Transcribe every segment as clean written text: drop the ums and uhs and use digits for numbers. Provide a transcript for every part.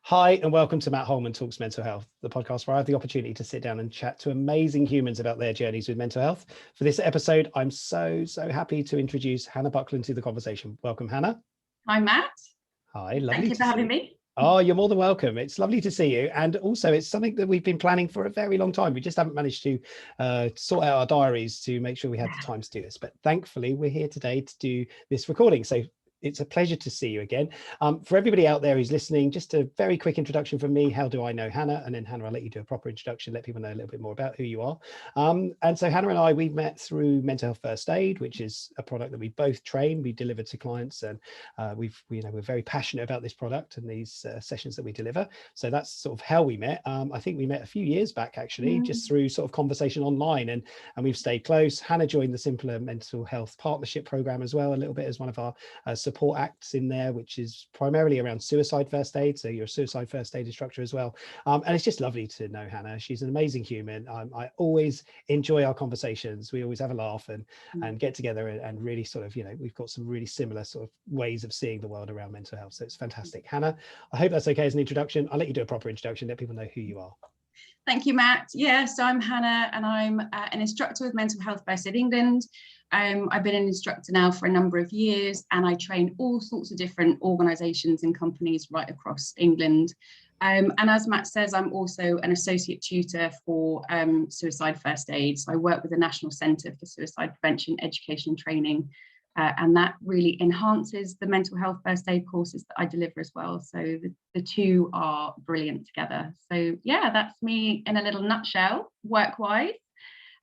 Hi, and welcome to Matt Holman Talks Mental Health, the podcast where I have the opportunity to sit down and chat to amazing humans about their journeys with mental health. For this episode, I'm so happy to introduce Hannah Buckland to the conversation. Welcome, Hannah. Hi, Matt. Hi, lovely. Thank you for having me. Oh, you're more than welcome. It's lovely to see you. And also, it's something that we've been planning for a very long time. We just haven't managed to sort out our diaries to make sure we had the time to do this. But thankfully, we're here today to do this recording. So it's a pleasure to see you again. For everybody out there who's listening, just a very quick introduction from me. How do I know Hannah? And then Hannah, I'll let you do a proper introduction, let people know a little bit more about who you are. And so Hannah and I, we've met through Mental Health First Aid, which is a product that we both train, we deliver to clients, and we're very passionate about this product and these sessions that we deliver. So that's sort of how we met. I think we met a few years back, actually, just through sort of conversation online, and we've stayed close. Hannah joined the Simpler Mental Health Partnership Program as well, a little bit as one of our support acts in there, which is primarily around suicide first aid. So you're a suicide first aid instructor as well. And it's just lovely to know Hannah. She's an amazing human. I always enjoy our conversations. We always have a laugh and get together and really sort of, we've got some really similar sort of ways of seeing the world around mental health. So it's fantastic. Hannah, I hope that's okay as an introduction. I'll let you do a proper introduction, let people know who you are. Thank you, Matt. Yes, I'm Hannah, and I'm an instructor with Mental Health First Aid England. I've been an instructor now for a number of years, and I train all sorts of different organisations and companies right across England. And as Matt says, I'm also an associate tutor for suicide first aid. So I work with the National Centre for Suicide Prevention, Education and Training, and that really enhances the mental health first aid courses that I deliver as well. So the two are brilliant together. So yeah, that's me in a little nutshell, work-wise.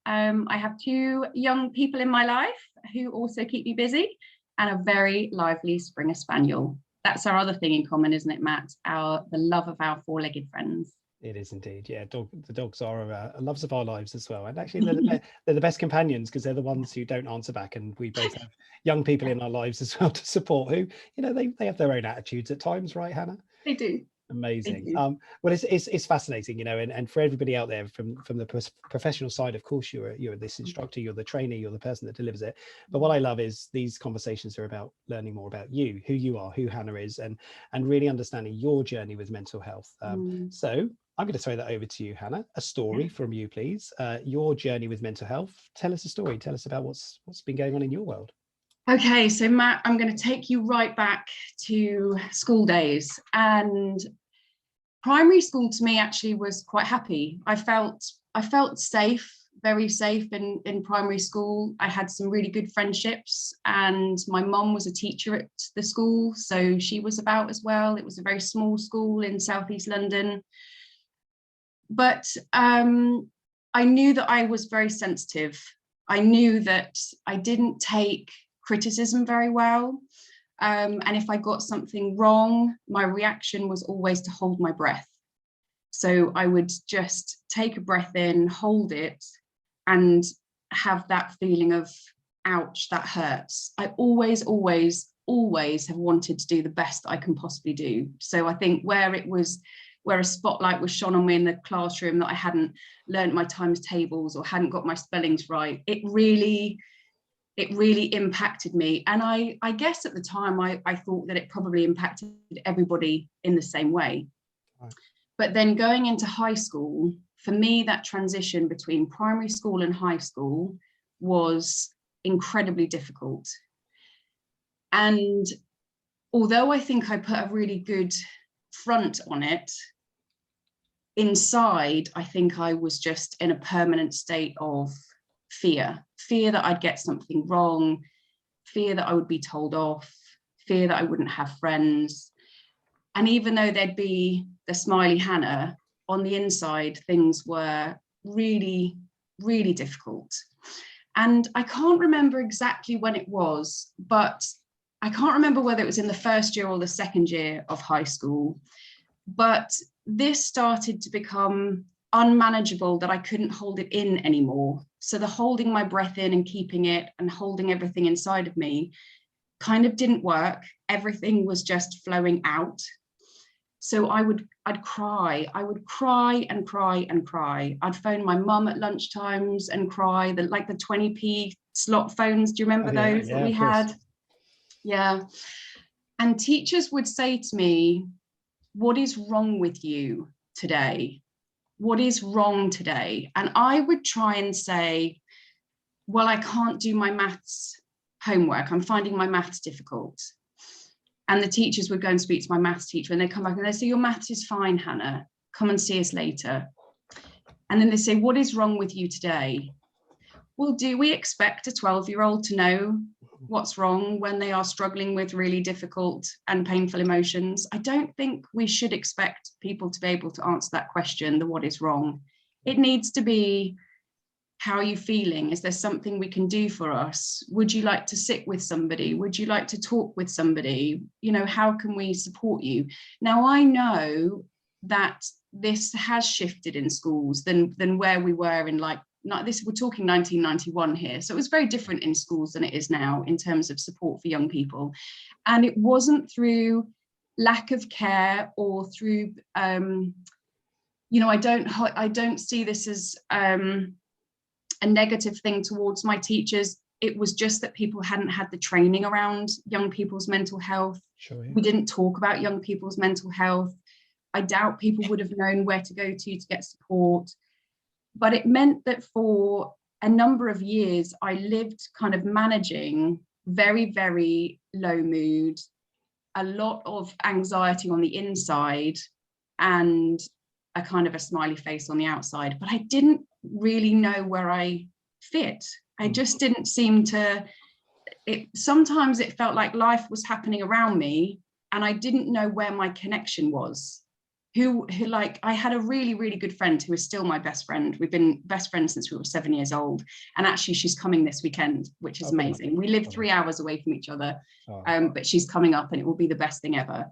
I have two young people in my life who also keep me busy, and a very lively Springer Spaniel. That's our other thing in common, isn't it, Matt? The love of our four-legged friends. It is indeed, yeah. The dogs are loves of our lives as well, and actually they're the best companions because they're the ones who don't answer back, and we both have young people in our lives as well to support who, they have their own attitudes at times, right, Hannah? They do. Amazing. Well, it's fascinating, and for everybody out there from the professional side, of course, you're this instructor, you're the trainer, you're the person that delivers it. But what I love is these conversations are about learning more about you, who you are, who Hannah is, and really understanding your journey with mental health. So I'm going to throw that over to you, Hannah. A story from you, please. Your journey with mental health. Tell us a story. Tell us about what's been going on in your world. Okay, so Matt, I'm going to take you right back to school days, and primary school to me actually was quite happy. I felt safe, very safe in primary school. I had some really good friendships, and my mum was a teacher at the school, so she was about as well. It was a very small school in southeast London. But I knew that I was very sensitive. I knew that I didn't take criticism very well. And if I got something wrong, my reaction was always to hold my breath. So I would just take a breath in, hold it, and have that feeling of, ouch, that hurts. I always have wanted to do the best that I can possibly do. So I think where a spotlight was shone on me in the classroom that I hadn't learned my times tables or hadn't got my spellings right, it really impacted me. And I guess at the time I thought that it probably impacted everybody in the same way. Right. But then going into high school, for me, that transition between primary school and high school was incredibly difficult. And although I think I put a really good front on it, inside, I think I was just in a permanent state of fear that I'd get something wrong, fear that I would be told off, fear that I wouldn't have friends. And even though there'd be the smiley Hannah, on the inside, things were really, really difficult. And I can't remember exactly when it was, but I can't remember whether it was in the first year or the second year of high school, but this started to become unmanageable, that I couldn't hold it in anymore. So the holding my breath in and keeping it and holding everything inside of me kind of didn't work. Everything was just flowing out. So I'd cry. I would cry and cry and cry. I'd phone my mum at lunchtimes and cry, like the 20p slot phones. Do you remember those that we had? Yeah. And teachers would say to me, what is wrong with you today? What is wrong today? And I would try and say, well, I can't do my maths homework. I'm finding my maths difficult. And the teachers would go and speak to my maths teacher, and they come back and they say, your maths is fine, Hannah. Come and see us later. And then they say, what is wrong with you today? Well, do we expect a 12-year-old to know what's wrong when they are struggling with really difficult and painful emotions? I don't think we should expect people to be able to answer that question, the what is wrong. It needs to be, how are you feeling? Is there something we can do for us? Would you like to sit with somebody? Would you like to talk with somebody? You know, how can we support you? Now, I know that this has shifted in schools than where we were in, like, not this, we're talking 1991 here. So it was very different in schools than it is now in terms of support for young people. And it wasn't through lack of care or through, you know, I don't see this as a negative thing towards my teachers. It was just that people hadn't had the training around young people's mental health. Sure, yeah. We didn't talk about young people's mental health. I doubt people would have known where to go to get support. But it meant that for a number of years, I lived kind of managing very, very low mood, a lot of anxiety on the inside, and a kind of a smiley face on the outside. But I didn't really know where I fit. I just didn't seem to, sometimes it felt like life was happening around me and I didn't know where my connection was. Who like, I had a really, really good friend who is still my best friend. We've been best friends since we were 7 years old. And actually she's coming this weekend, which is amazing. We live 3 hours away from each other, but she's coming up and it will be the best thing ever.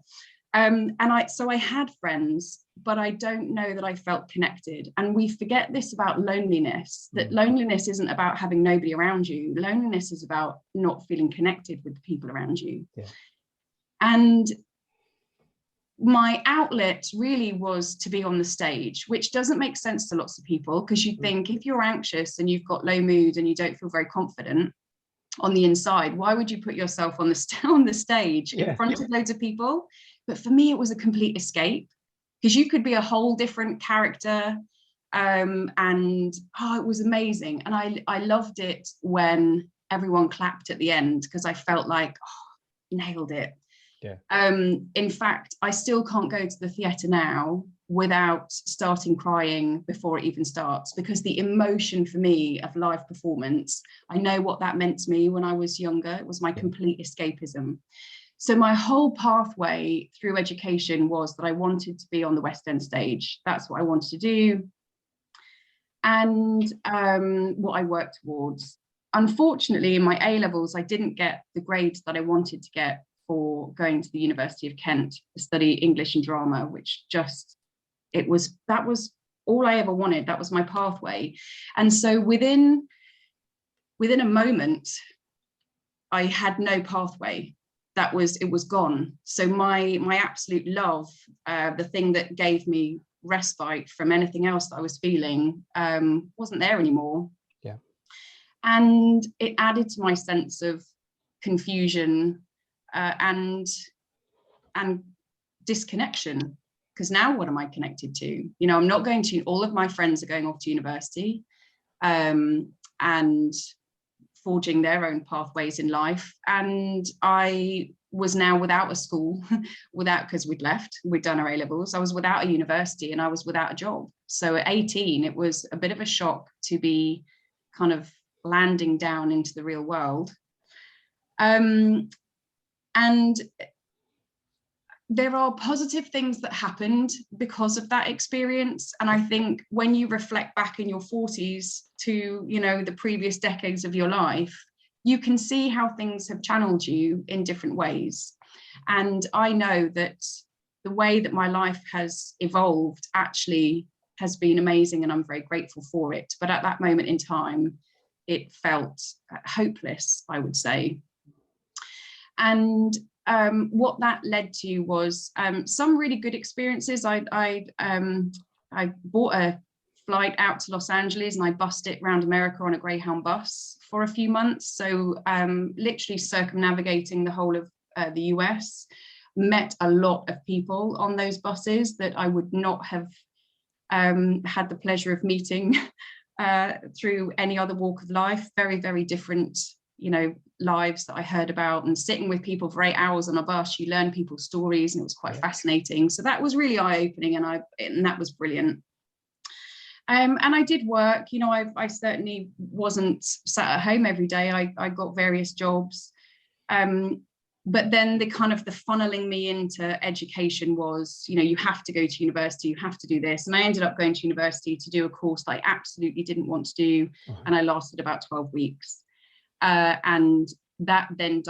So I had friends, but I don't know that I felt connected. And we forget this about loneliness, that loneliness isn't about having nobody around you. Loneliness is about not feeling connected with the people around you. Yeah. And my outlet really was to be on the stage, which doesn't make sense to lots of people, because you think if you're anxious and you've got low mood and you don't feel very confident on the inside, why would you put yourself on the stage in front of loads of people? But for me, it was a complete escape, because you could be a whole different character. It was amazing. And I loved it when everyone clapped at the end, because I felt like, nailed it. Yeah. In fact, I still can't go to the theatre now without starting crying before it even starts, because the emotion for me of live performance, I know what that meant to me when I was younger. It was my complete escapism. So my whole pathway through education was that I wanted to be on the West End stage. That's what I wanted to do. And what I worked towards. Unfortunately, in my A-levels, I didn't get the grades that I wanted to get for going to the University of Kent to study English and drama, which that was all I ever wanted. That was my pathway. And so within a moment, I had no pathway. It was gone. So my absolute love, the thing that gave me respite from anything else that I was feeling, wasn't there anymore. Yeah. And it added to my sense of confusion and disconnection, because now what am I connected to? You know, I'm not going to, all of my friends are going off to university and forging their own pathways in life. And I was now without a school, because we'd done our A-levels. I was without a university and I was without a job. So at 18, it was a bit of a shock to be kind of landing down into the real world. And there are positive things that happened because of that experience. And I think when you reflect back in your 40s to, you know, the previous decades of your life, you can see how things have channeled you in different ways. And I know that the way that my life has evolved actually has been amazing, and I'm very grateful for it. But at that moment in time, it felt hopeless, I would say. And what that led to was some really good experiences. I bought a flight out to Los Angeles and I bussed it around America on a Greyhound bus for a few months. So literally circumnavigating the whole of the US. met a lot of people on those buses that I would not have had the pleasure of meeting through any other walk of life. Very, very different, you know, lives that I heard about, and sitting with people for 8 hours on a bus, you learn people's stories, and it was quite fascinating. So that was really eye-opening, and that was brilliant. And I did work, you know, I certainly wasn't sat at home every day. I got various jobs. But then the funneling me into education was, you know, you have to go to university, you have to do this. And I ended up going to university to do a course that I absolutely didn't want to do. And I lasted about 12 weeks. And that then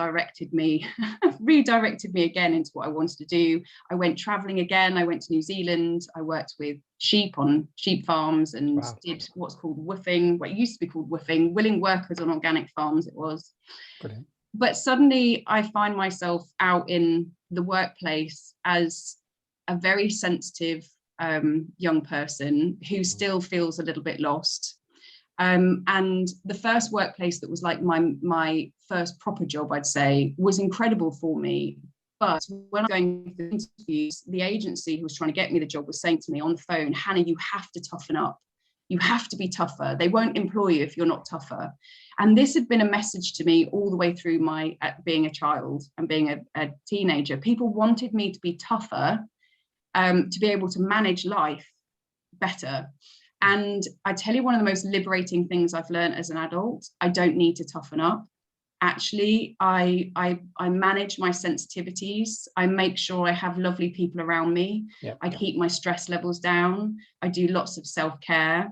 redirected me again into what I wanted to do. I went traveling again. I went to New Zealand. I worked with sheep on sheep farms and did what's called woofing, what used to be called woofing, willing workers on organic farms it was. Brilliant. But suddenly I find myself out in the workplace as a very sensitive young person who still feels a little bit lost. And the first workplace that was like my first proper job, I'd say, was incredible for me. But when I was going through interviews, the agency who was trying to get me the job was saying to me on the phone, Hannah, you have to toughen up. You have to be tougher. They won't employ you if you're not tougher. And this had been a message to me all the way through my being a child and being a teenager. People wanted me to be tougher, to be able to manage life better. And I tell you, one of the most liberating things I've learned as an adult, I don't need to toughen up. Actually, I manage my sensitivities. I make sure I have lovely people around me. I keep my stress levels down. I do lots of self-care.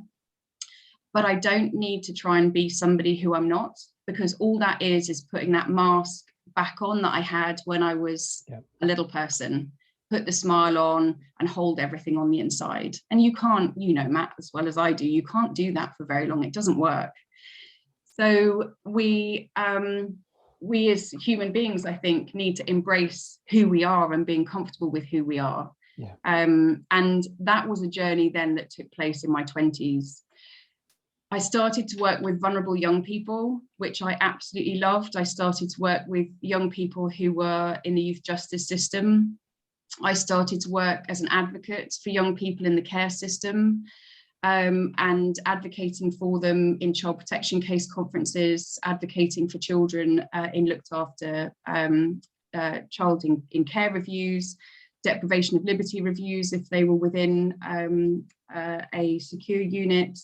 But I don't need to try and be somebody who I'm not, because all that is putting that mask back on that I had when I was a little person. Put the smile on and hold everything on the inside. And you can't, you know, Matt, as well as I do, you can't do that for very long. It doesn't work. So we as human beings, I think, need to embrace who we are and being comfortable with who we are. And that was a journey then that took place in my 20s. I started to work with vulnerable young people, which I absolutely loved. I started to work with young people who were in the youth justice system. I started to work as an advocate for young people in the care system, and advocating for them in child protection case conferences, advocating for children in looked after child in care reviews, deprivation of liberty reviews if they were within a secure unit.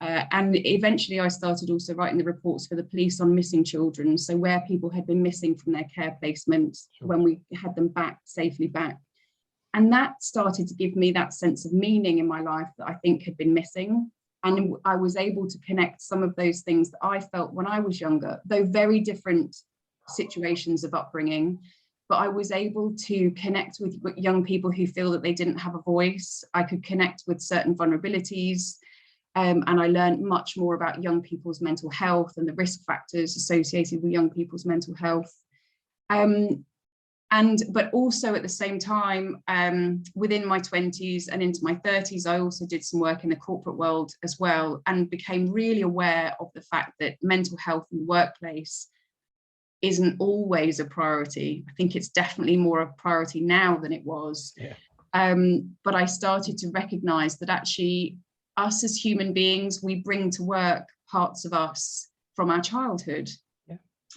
And eventually I started also writing the reports for the police on missing children. So where people had been missing from their care placements, when we had them back, safely back. And that started to give me that sense of meaning in my life that I think had been missing. And I was able to connect some of those things that I felt when I was younger, though very different situations of upbringing. But I was able to connect with young people who feel that they didn't have a voice. I could connect with certain vulnerabilities. And I learned much more about young people's mental health and the risk factors associated with young people's mental health. But also at the same time, within my 20s and into my 30s, I also did some work in the corporate world as well, and became really aware of the fact that mental health in the workplace isn't always a priority. I think it's definitely more a priority now than it was. But I started to recognize that actually us as human beings, we bring to work parts of us from our childhood.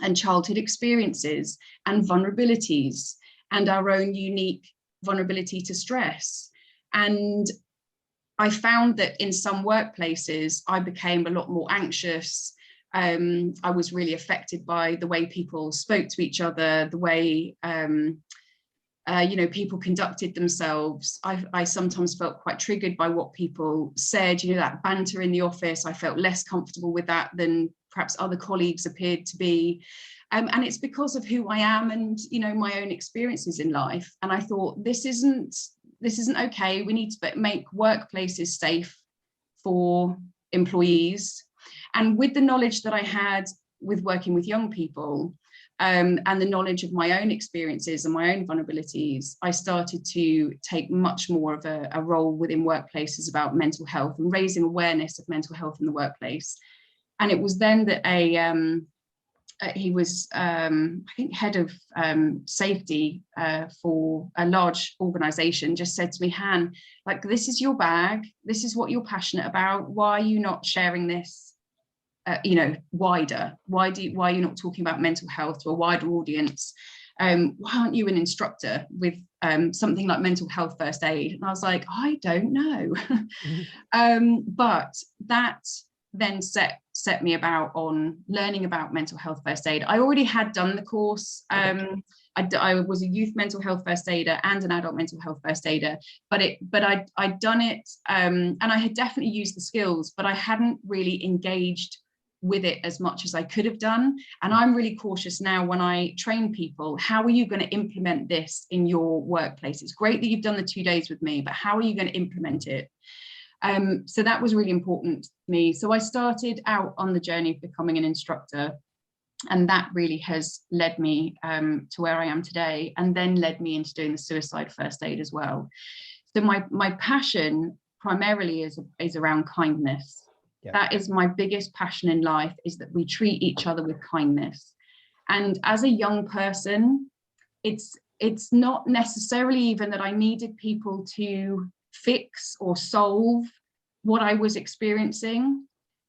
And childhood experiences and vulnerabilities and our own unique vulnerability to stress. And I found that in some workplaces, I became a lot more anxious. I was really affected by the way people spoke to each other, the way people conducted themselves. I sometimes felt quite triggered by what people said, that banter in the office. I felt less comfortable with that than perhaps other colleagues appeared to be. And it's because of who I am and, my own experiences in life. And I thought, this isn't okay. We need to make workplaces safe for employees. And with the knowledge that I had with working with young people, and the knowledge of my own experiences and my own vulnerabilities, I started to take much more of a role within workplaces about mental health and raising awareness of mental health in the workplace. And it was then that he was, I think, head of safety for a large organization, just said to me, Han, like, this is your bag, this is what you're passionate about, why are you not sharing this, wider? Why are you not talking about mental health to a wider audience? Why aren't you an instructor with something like mental health first aid? And I was like, I don't know. But that then set me about on learning about mental health first aid. I already had done the course. I was a youth mental health first aider and an adult mental health first aider, but I'd done it, and I had definitely used the skills, but I hadn't really engaged with it as much as I could have done. And I'm really cautious now when I train people. How are you going to implement this in your workplace? It's great that you've done the 2 days with me, but how are you going to implement it? So that was really important to me. So I started out on the journey of becoming an instructor, and that really has led me to where I am today, and then led me into doing the suicide first aid as well. So my passion primarily is around kindness. Yep. That is my biggest passion in life, is that we treat each other with kindness. And as a young person, it's not necessarily even that I needed people to fix or solve what I was experiencing,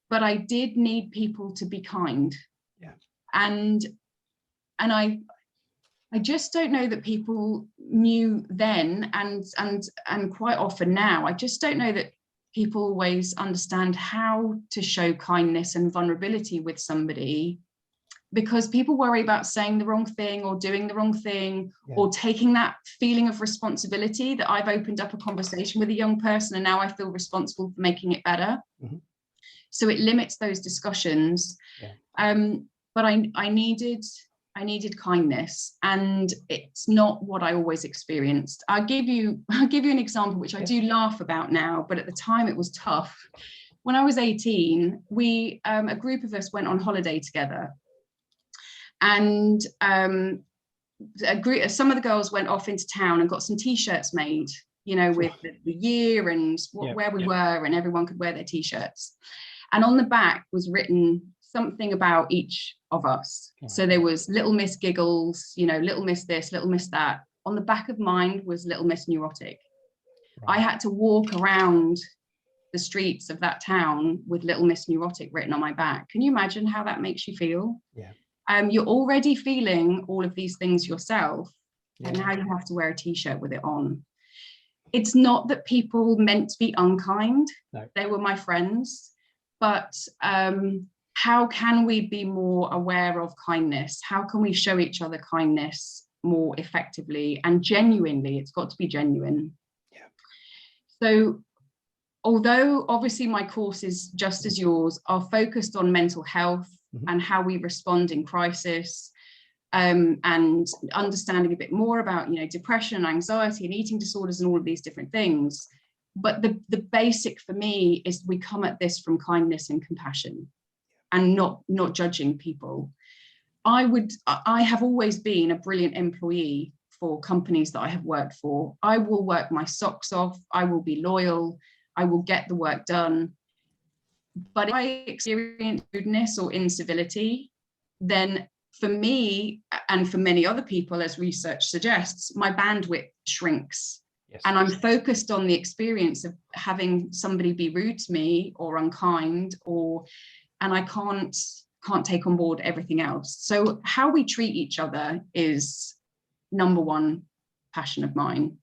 but I did need people to be kind. Yeah. And I just don't know that people knew then, and quite often now, I just don't know that people always understand how to show kindness and vulnerability with somebody, because people worry about saying the wrong thing or doing the wrong thing, or taking that feeling of responsibility that I've opened up a conversation with a young person and now I feel responsible for making it better. Mm-hmm. So it limits those discussions. But I needed kindness, and it's not what I always experienced. I'll give you an example, which I do laugh about now, but at the time it was tough. When I was 18, we a group of us went on holiday together, and some of the girls went off into town and got some t-shirts made, with the year and where we were, and everyone could wear their t-shirts. And on the back was written something about each of us. Right. So there was Little Miss Giggles, Little Miss this, Little Miss that. On the back of mine was Little Miss Neurotic. Right. I had to walk around the streets of that town with Little Miss Neurotic written on my back. Can you imagine how that makes you feel? Yeah. You're already feeling all of these things yourself, and now you have to wear a t-shirt with it on. It's not that people meant to be unkind. No. They were my friends, but how can we be more aware of kindness? How can we show each other kindness more effectively and genuinely? It's got to be genuine. Yeah. So although obviously my courses, just as yours, are focused on mental health, mm-hmm. and how we respond in crisis, and understanding a bit more about, depression, anxiety, and eating disorders and all of these different things. But the basic for me is we come at this from kindness and compassion, and not judging people. I have always been a brilliant employee for companies that I have worked for. I will work my socks off. I will be loyal. I will get the work done. But if I experience rudeness or incivility, then for me and for many other people, as research suggests, my bandwidth shrinks. Yes. And I'm focused on the experience of having somebody be rude to me or unkind, and I can't take on board everything else. So how we treat each other is number one passion of mine.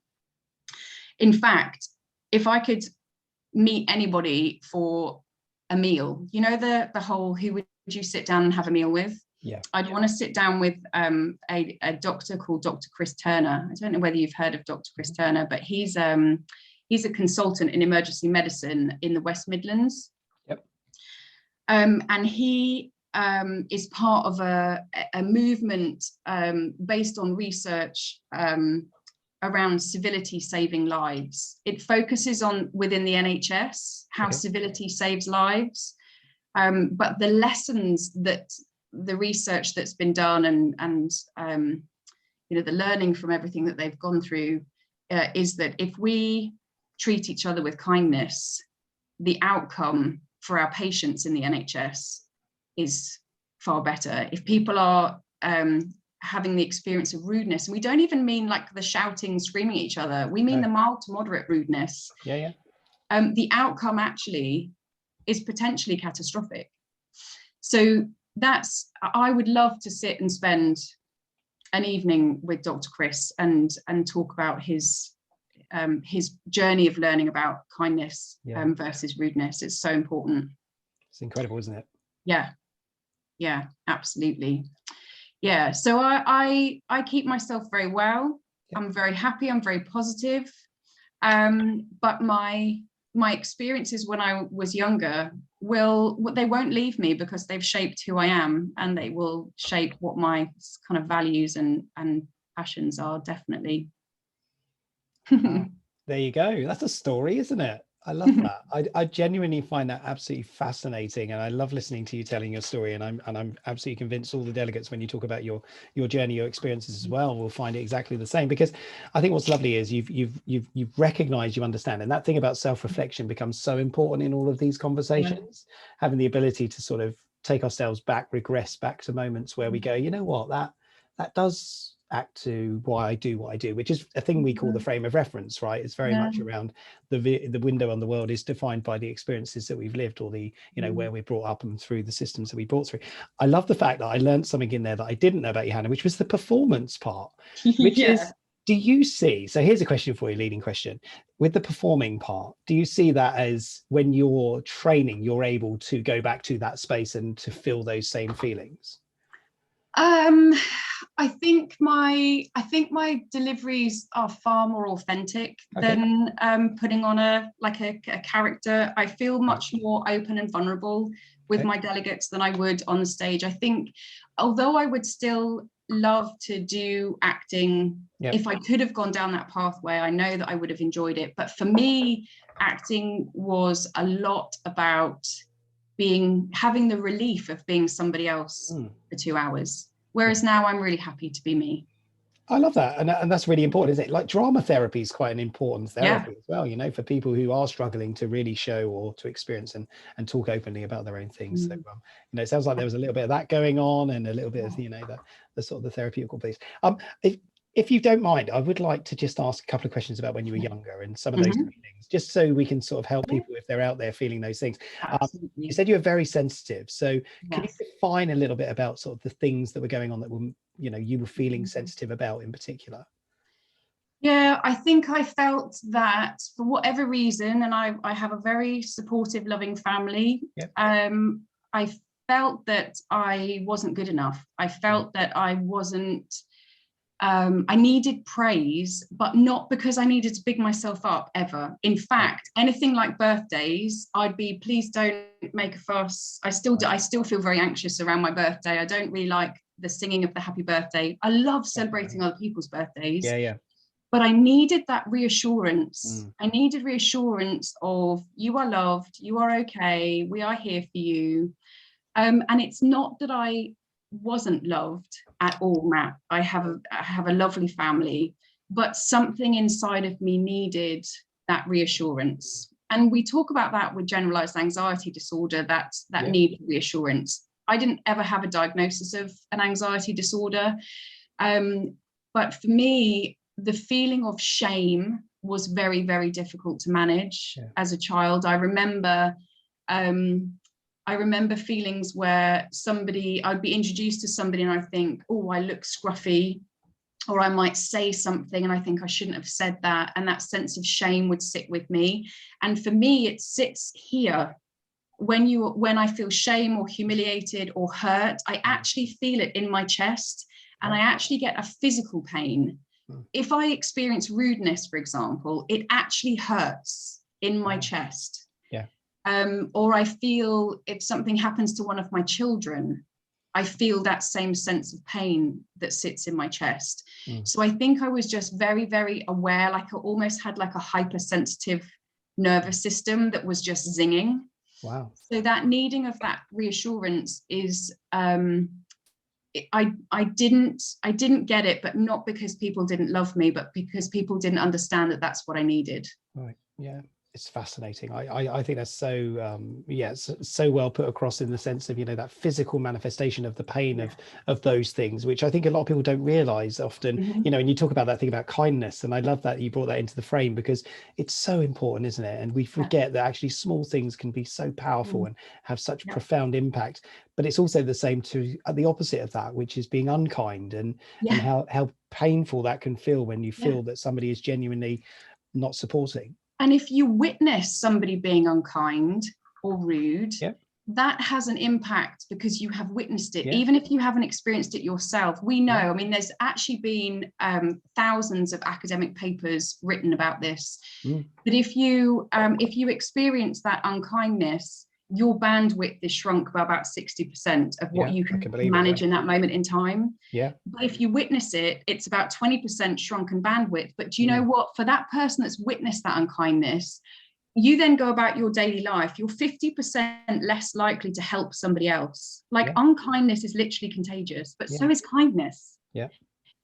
In fact, if I could meet anybody for a meal, the whole who would you sit down and have a meal with? Yeah. I'd want to sit down with a doctor called Dr. Chris Turner. I don't know whether you've heard of Dr. Chris Turner, but he's a consultant in emergency medicine in the West Midlands. Yep. And he is part of a movement based on research around civility saving lives. It focuses on within the NHS, how civility saves lives. But the lessons that the research that's been done and the learning from everything that they've gone through is that if we treat each other with kindness, the outcome for our patients in the NHS is far better. If people are having the experience of rudeness, and we don't even mean like the shouting, screaming at each other, we mean the mild to moderate rudeness. The outcome actually is potentially catastrophic. So I would love to sit and spend an evening with Dr. Chris and talk about his journey of learning about kindness versus rudeness. It's so important. It's incredible, isn't it? Yeah, absolutely. Yeah, so I keep myself very well. I'm very happy, I'm very positive. But my experiences when I was younger they won't leave me, because they've shaped who I am, and they will shape what my kind of values and passions are, definitely. There you go. That's a story, isn't it? I love that. I genuinely find that absolutely fascinating, and I love listening to you telling your story. And I'm absolutely convinced all the delegates, when you talk about your journey, your experiences as well, will find it exactly the same. Because I think what's lovely is you've recognized, you understand, and that thing about self-reflection becomes so important in all of these conversations. Having the ability to sort of take ourselves back, regress back to moments where we go, you know what, that does act to why I do what I do, which is a thing we call the frame of reference, right? It's very much around the window on the world is defined by the experiences that we've lived, or the, where we're brought up and through the systems that we brought through. I love the fact that I learned something in there that I didn't know about you, Hannah, which was the performance part, which is, do you see, so here's a question for you, leading question, with the performing part, do you see that as when you're training, you're able to go back to that space and to feel those same feelings? I think my deliveries are far more authentic than putting on a character. I feel much more open and vulnerable with my delegates than I would on the stage. I think, although I would still love to do acting, if I could have gone down that pathway, I know that I would have enjoyed it. But for me, acting was a lot about having the relief of being somebody else for 2 hours. Whereas now I'm really happy to be me. I love that. And that's really important, isn't it? Like, drama therapy is quite an important therapy as well, for people who are struggling to really show or to experience and talk openly about their own things. So, it sounds like there was a little bit of that going on, and a little bit of, the sort of the therapeutic piece. If you don't mind, I would like to just ask a couple of questions about when you were younger and some of those feelings, just so we can sort of help people if they're out there feeling those things. You said you were very sensitive. So can you define a little bit about sort of the things that were going on that were, you were feeling sensitive about in particular? Yeah, I think I felt that for whatever reason, and I have a very supportive, loving family, I felt that I wasn't good enough. I felt that I wasn't, I needed praise, but not because I needed to big myself up ever. In fact, anything like birthdays, I'd be, please don't make a fuss. I still feel very anxious around my birthday. I don't really like the singing of the happy birthday. I love celebrating other people's birthdays. But I needed that reassurance. I needed reassurance of, you are loved, you are okay, we are here for you. And it's not that I wasn't loved at all, Matt. I have a lovely family, but something inside of me needed that reassurance. And we talk about that with generalized anxiety disorder, that need for reassurance. I didn't ever have a diagnosis of an anxiety disorder. But for me, the feeling of shame was very, very difficult to manage as a child. I remember feelings where I'd be introduced to somebody and I think, oh, I look scruffy, or I might say something and I think I shouldn't have said that. And that sense of shame would sit with me. And for me, it sits here. When I feel shame or humiliated or hurt, I actually feel it in my chest, and I actually get a physical pain. If I experience rudeness, for example, it actually hurts in my chest. Or I feel if something happens to one of my children, I feel that same sense of pain that sits in my chest. So I think I was just very, very aware, like I almost had like a hypersensitive nervous system that was just zinging. Wow. So that needing of that reassurance is, I didn't get it, but not because people didn't love me, but because people didn't understand that that's what I needed. Right. Yeah. It's fascinating. I think that's so so well put across, in the sense of, that physical manifestation of the pain of those things, which I think a lot of people don't realize often. Mhm. And you talk about that thing about kindness, and I love that you brought that into the frame, because it's so important, isn't it? And we forget that actually small things can be so powerful and have such Yeah. profound impact. But it's also the same to the opposite of that, which is being unkind, and how painful that can feel when you feel that somebody is genuinely not supporting. And if you witness somebody being unkind or rude, that has an impact because you have witnessed it, even if you haven't experienced it yourself. We know, I mean, there's actually been thousands of academic papers written about this. But if you experience that unkindness, your bandwidth is shrunk by about 60% of what you can manage in that moment in time. But if you witness it, it's about 20% shrunken bandwidth. But do you know what? For that person that's witnessed that unkindness, you then go about your daily life, you're 50% less likely to help somebody else. Like unkindness is literally contagious, but so is kindness.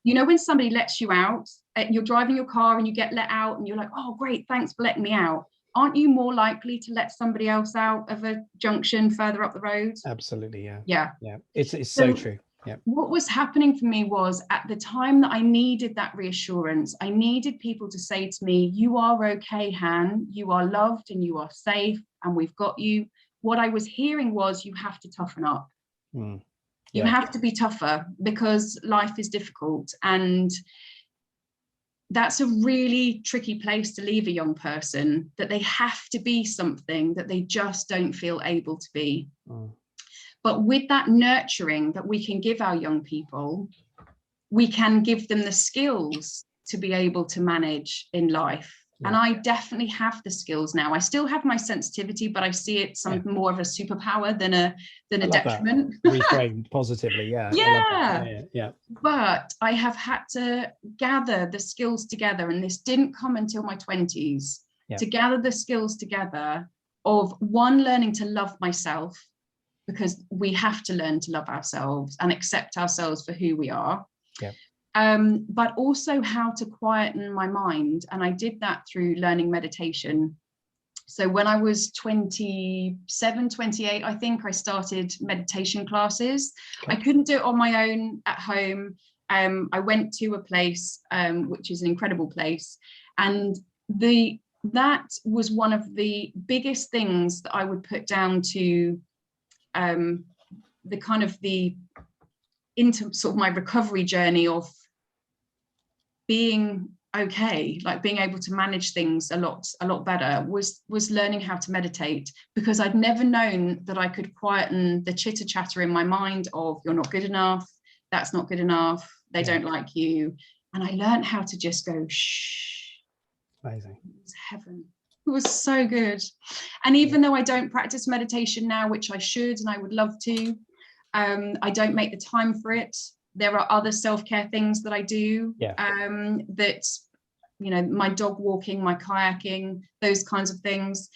When somebody lets you out, you're driving your car and you get let out and you're like, oh, great, thanks for letting me out. Aren't you more likely to let somebody else out of a junction further up the road? Absolutely, yeah. It's so true. What was happening for me was, at the time that I needed that reassurance, I needed people to say to me, you are okay, Han, you are loved and you are safe and we've got you. What I was hearing was, you have to toughen up. You have to be tougher because life is difficult. And that's a really tricky place to leave a young person, that they have to be something that they just don't feel able to be. But with that nurturing that we can give our young people, we can give them the skills to be able to manage in life. And I definitely have the skills now. I still have my sensitivity, but I see it more of a superpower than a detriment. Reframed positively, But I have had to gather the skills together, and this didn't come until my 20s, to gather the skills together of, one, learning to love myself, because we have to learn to love ourselves and accept ourselves for who we are. But also how to quieten my mind. And I did that through learning meditation. So when I was 27, 28, I think, I started meditation classes. I couldn't do it on my own at home. I went to a place, which is an incredible place. And that was one of the biggest things that I would put down to into sort of my recovery journey of being okay, like being able to manage things a lot better, was learning how to meditate, because I'd never known that I could quieten the chitter chatter in my mind of, you're not good enough, that's not good enough, they don't like you. And I learned how to just go, shh. Amazing. It was heaven. It was so good. And even though I don't practice meditation now, which I should and I would love to, I don't make the time for it. There are other self-care things that I do, that, my dog walking, my kayaking, those kinds of things.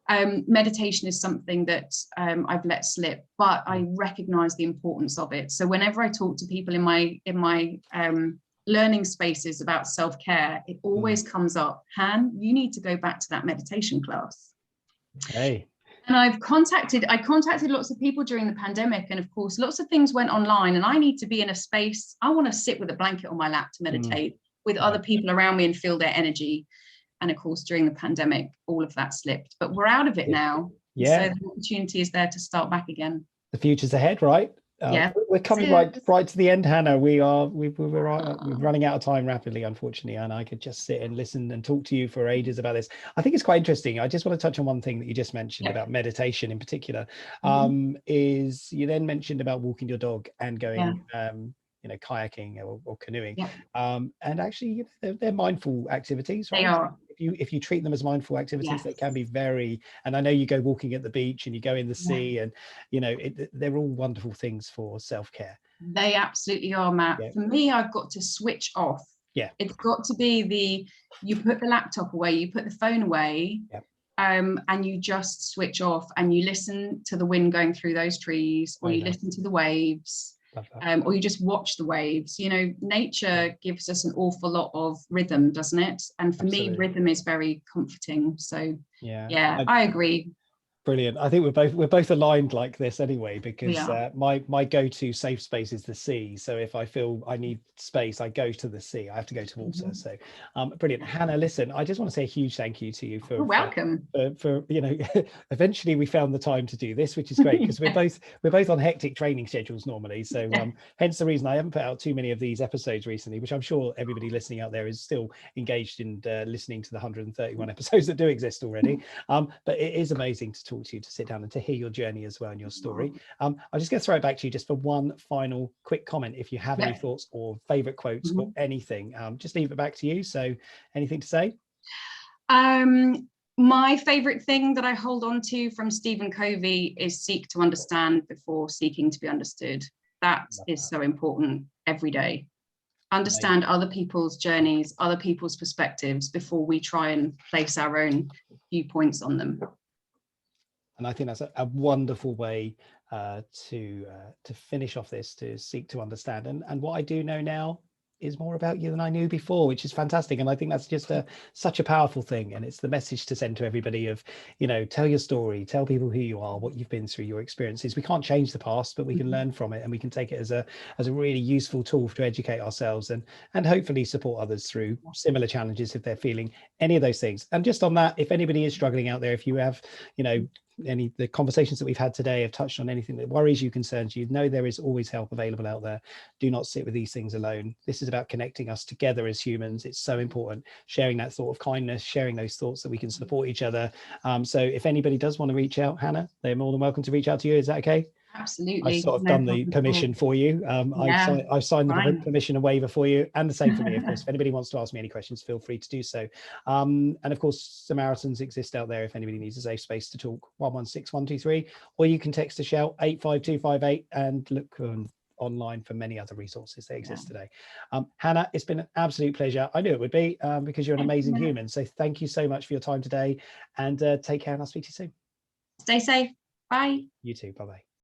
Meditation is something that I've let slip, but I recognize the importance of it. So whenever I talk to people in my learning spaces about self-care, it always comes up, Han, you need to go back to that meditation class. Hey. And I contacted lots of people during the pandemic, and of course lots of things went online, and I need to be in a space, I want to sit with a blanket on my lap to meditate with other people around me and feel their energy. And of course during the pandemic all of that slipped, but we're out of it now. So the opportunity is there to start back again. The future's ahead, right? We're coming right to the end, Hannah. We're running out of time rapidly, unfortunately, and I could just sit and listen and talk to you for ages about this. I think it's quite interesting. I just want to touch on one thing that you just mentioned about meditation in particular. Is you then mentioned about walking your dog and going kayaking or canoeing, and actually they're mindful activities, right? They are. If you treat them as mindful activities, they can be very, and I know you go walking at the beach and you go in the sea, and they're all wonderful things for self-care. They absolutely are, Matt. For me, I've got to switch off. It's got to be you put the laptop away, you put the phone away, and you just switch off and you listen to the wind going through those trees, or you listen to the waves. Love that. or you just watch the waves. You know, nature gives us an awful lot of rhythm, doesn't it? And for me, rhythm is very comforting. So yeah, I agree. Brilliant. I think we're both aligned like this anyway, because my go-to safe space is the sea. So if I feel I need space, I go to the sea. I have to go to water. So brilliant. Hannah, listen, I just want to say a huge thank you to you for welcome. For you know, eventually we found the time to do this, which is great, because we're both on hectic training schedules normally. So hence the reason I haven't put out too many of these episodes recently, which I'm sure everybody listening out there is still engaged in listening to the 131 episodes that do exist already. But it is amazing to talk to you, to sit down and to hear your journey as well and your story. I'm just going to throw it back to you just for one final quick comment. If you have any thoughts or favorite quotes or anything, just leave it back to you. So anything to say? My favorite thing that I hold on to from Stephen Covey is seek to understand before seeking to be understood. That is so important every day. Understand other people's journeys, other people's perspectives before we try and place our own viewpoints on them. And I think that's a wonderful way to finish off this, to seek to understand. And what I do know now is more about you than I knew before, which is fantastic. And I think that's just such a powerful thing. And it's the message to send to everybody of, you know, tell your story, tell people who you are, what you've been through, your experiences. We can't change the past, but we can learn from it, and we can take it as a really useful tool to educate ourselves and hopefully support others through similar challenges if they're feeling any of those things. And just on that, if anybody is struggling out there, if you have, you know, the conversations that we've had today have touched on anything that worries you, concerns you, know there is always help available out there. Do not sit with these things alone. This is about connecting us together as humans. It's so important, sharing that thought of kindness, sharing those thoughts that we can support each other. So if anybody does want to reach out, Hannah, they're more than welcome to reach out to you. Is that okay? Absolutely. I've sort of done the permission for you. I've signed the permission and waiver for you, and the same for me, of course. If anybody wants to ask me any questions, feel free to do so. And of course, Samaritans exist out there if anybody needs a safe space to talk. 116123, or you can text a shout 85258 and look online for many other resources that exist today. Hannah, it's been an absolute pleasure. I knew it would be, because you're an amazing human. So thank you so much for your time today, and take care, and I'll speak to you soon. Stay safe. Bye. You too. Bye-bye.